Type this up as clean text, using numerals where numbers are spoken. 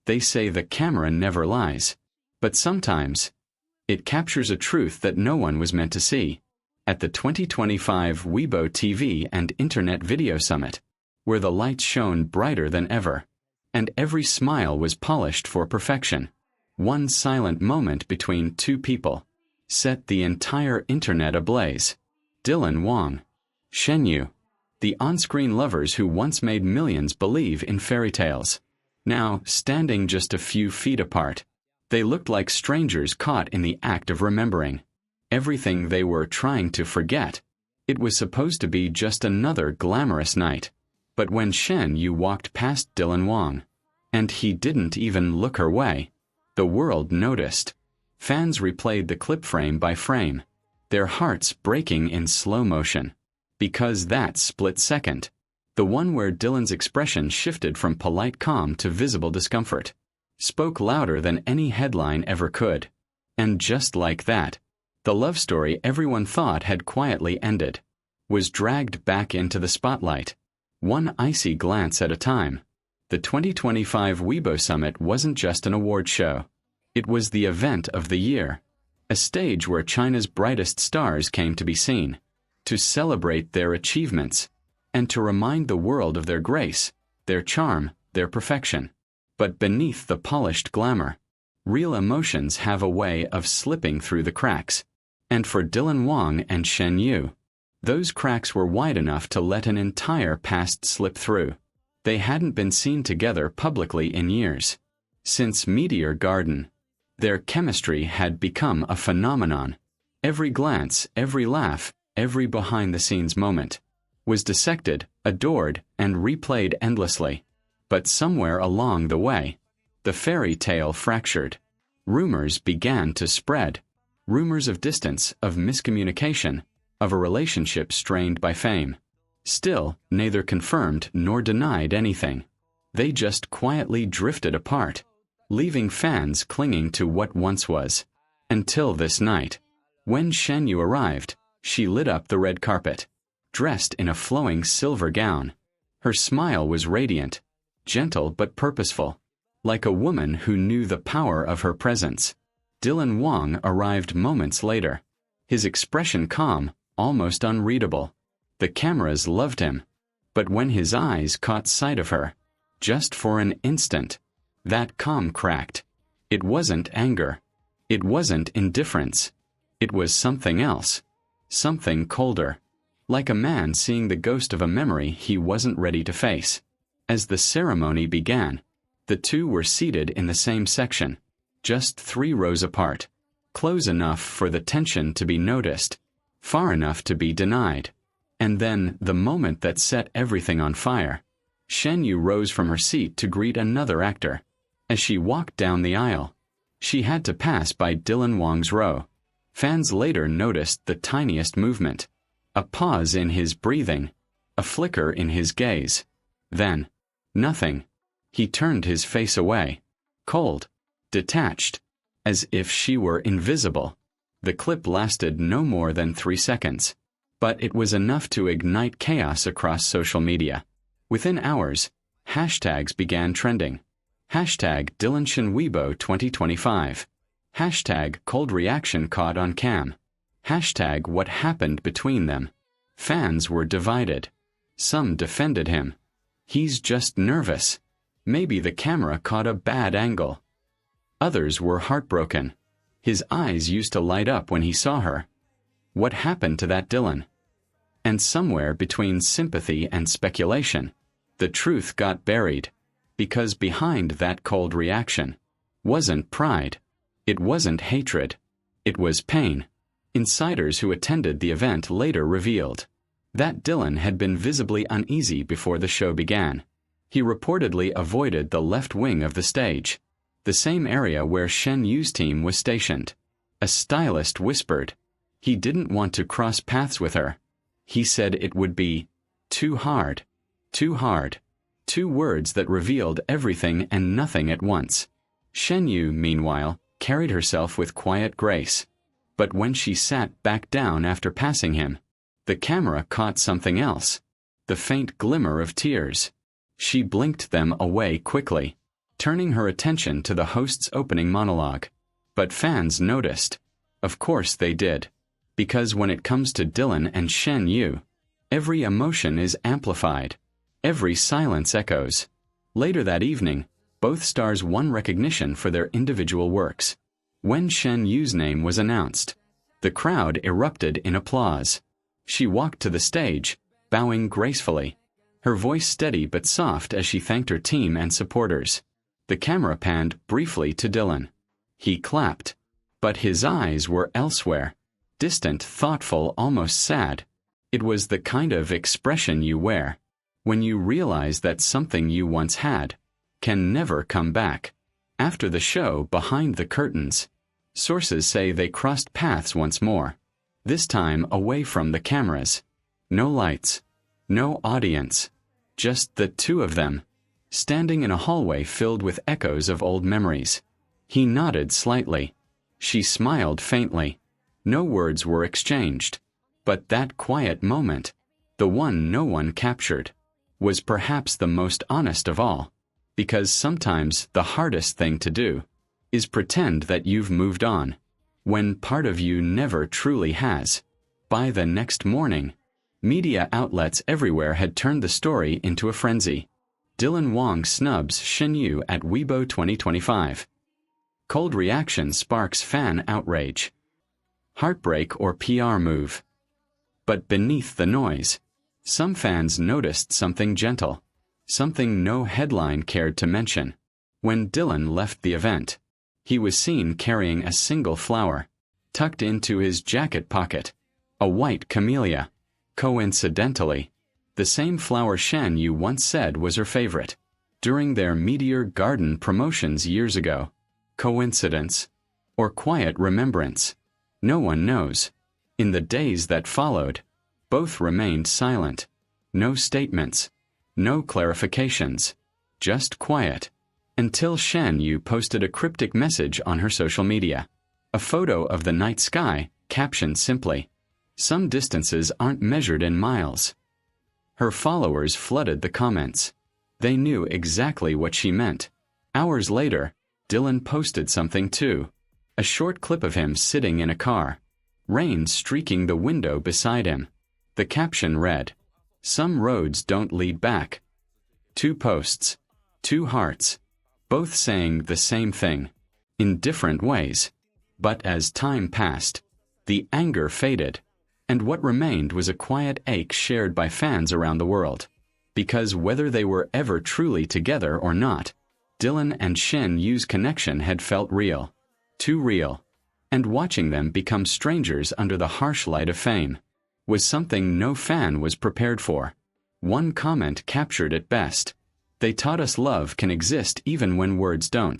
They say the camera never lies. But sometimes, it captures a truth that no one was meant to see. At the 2025 Weibo TV and Internet Video Summit, where the lights shone brighter than ever, and every smile was polished for perfection, one silent moment between two people set the entire internet ablaze. Dylan Wang, Shen Yue, the on-screen lovers who once made millions believe in fairy tales. Now, standing just a few feet apart, they looked like strangers caught in the act of remembering everything they were trying to forget. It was supposed to be just another glamorous night. But when Shen Yue walked past Dylan Wang, and he didn't even look her way, the world noticed. Fans replayed the clip frame by frame, their hearts breaking in slow motion. Because that split second, the one where Dylan's expression shifted from polite calm to visible discomfort, spoke louder than any headline ever could. And just like that, the love story everyone thought had quietly ended was dragged back into the spotlight, one icy glance at a time. The 2025 Weibo Summit wasn't just an award show. It was the event of the year, a stage where China's brightest stars came to be seen, to celebrate their achievements, and to remind the world of their grace, their charm, their perfection. But beneath the polished glamour, real emotions have a way of slipping through the cracks. And for Dylan Wang and Shen Yue, those cracks were wide enough to let an entire past slip through. They hadn't been seen together publicly in years. Since Meteor Garden, their chemistry had become a phenomenon. Every glance, every laugh, every behind-the-scenes moment was dissected, adored, and replayed endlessly. But somewhere along the way, the fairy tale fractured. Rumors began to spread. Rumors of distance, of miscommunication, of a relationship strained by fame. Still, neither confirmed nor denied anything. They just quietly drifted apart, leaving fans clinging to what once was. Until this night. When Shen Yue arrived, she lit up the red carpet, dressed in a flowing silver gown. Her smile was radiant, gentle but purposeful, like a woman who knew the power of her presence. Dylan Wang arrived moments later, his expression calm, almost unreadable. The cameras loved him, but when his eyes caught sight of her, just for an instant, that calm cracked. It wasn't anger. It wasn't indifference. It was something else, something colder, like a man seeing the ghost of a memory he wasn't ready to face. As the ceremony began, the two were seated in the same section, just 3 rows apart, close enough for the tension to be noticed, far enough to be denied. And then, the moment that set everything on fire, Shen Yue rose from her seat to greet another actor. As she walked down the aisle, she had to pass by Dylan Wang's row. Fans later noticed the tiniest movement, a pause in his breathing, a flicker in his gaze. Then, nothing. He turned his face away, cold, detached, as if she were invisible. The clip lasted no more than 3 seconds, but it was enough to ignite chaos across social media. Within hours, hashtags began trending. Hashtag DylanShen Weibo 2025. Hashtag cold reaction caught on cam. Hashtag what happened between them. Fans were divided. Some defended him. He's just nervous. Maybe the camera caught a bad angle. Others were heartbroken. His eyes used to light up when he saw her. What happened to that Dylan? And somewhere between sympathy and speculation, the truth got buried. Because behind that cold reaction wasn't pride. It wasn't hatred. It was pain. Insiders who attended the event later revealed that Dylan had been visibly uneasy before the show began. He reportedly avoided the left wing of the stage, the same area where Shen Yue's team was stationed. A stylist whispered he didn't want to cross paths with her. He said it would be too hard. Too hard. 2 words that revealed everything and nothing at once. Shen Yue, meanwhile, carried herself with quiet grace. But when she sat back down after passing him, the camera caught something else. The faint glimmer of tears. She blinked them away quickly. turning her attention to the host's opening monologue. But fans noticed. Of course they did. Because when it comes to Dylan and Shen Yue, every emotion is amplified. Every silence echoes. Later that evening, both stars won recognition for their individual works. When Shen Yue's name was announced, the crowd erupted in applause. She walked to the stage, bowing gracefully, her voice steady but soft as she thanked her team and supporters. The camera panned briefly to Dylan. He clapped, but his eyes were elsewhere, distant, thoughtful, almost sad. It was the kind of expression you wear when you realize that something you once had can never come back. After the show, behind the curtains, sources say they crossed paths once more, this time away from the cameras. No lights, no audience, just the two of them, standing in a hallway filled with echoes of old memories. He nodded slightly. She smiled faintly. No words were exchanged. But that quiet moment, the one no one captured, was perhaps the most honest of all, because sometimes the hardest thing to do is pretend that you've moved on, when part of you never truly has. By the next morning, media outlets everywhere had turned the story into a frenzy. Dylan Wang snubs Shen Yue at Weibo 2025. Cold reaction sparks fan outrage. Heartbreak or PR move? But beneath the noise, some fans noticed something gentle, something no headline cared to mention. When Dylan left the event, he was seen carrying a single flower, tucked into his jacket pocket, a white camellia. Coincidentally, the same flower Shen Yue once said was her favorite during their Meteor Garden promotions years ago. Coincidence? Or quiet remembrance? No one knows. In the days that followed, both remained silent. No statements, no clarifications, just quiet. Until Shen Yue posted a cryptic message on her social media. A photo of the night sky, captioned simply, "Some distances aren't measured in miles." Her followers flooded the comments. They knew exactly what she meant. Hours later, Dylan posted something too. A short clip of him sitting in a car, rain streaking the window beside him. The caption read, "Some roads don't lead back." 2 posts, 2 hearts, both saying the same thing, in different ways. But as time passed, the anger faded, and what remained was a quiet ache shared by fans around the world. Because whether they were ever truly together or not, Dylan and Shen Yue's connection had felt real. Too real. And watching them become strangers under the harsh light of fame was something no fan was prepared for. One comment captured it best. "They taught us love can exist even when words don't."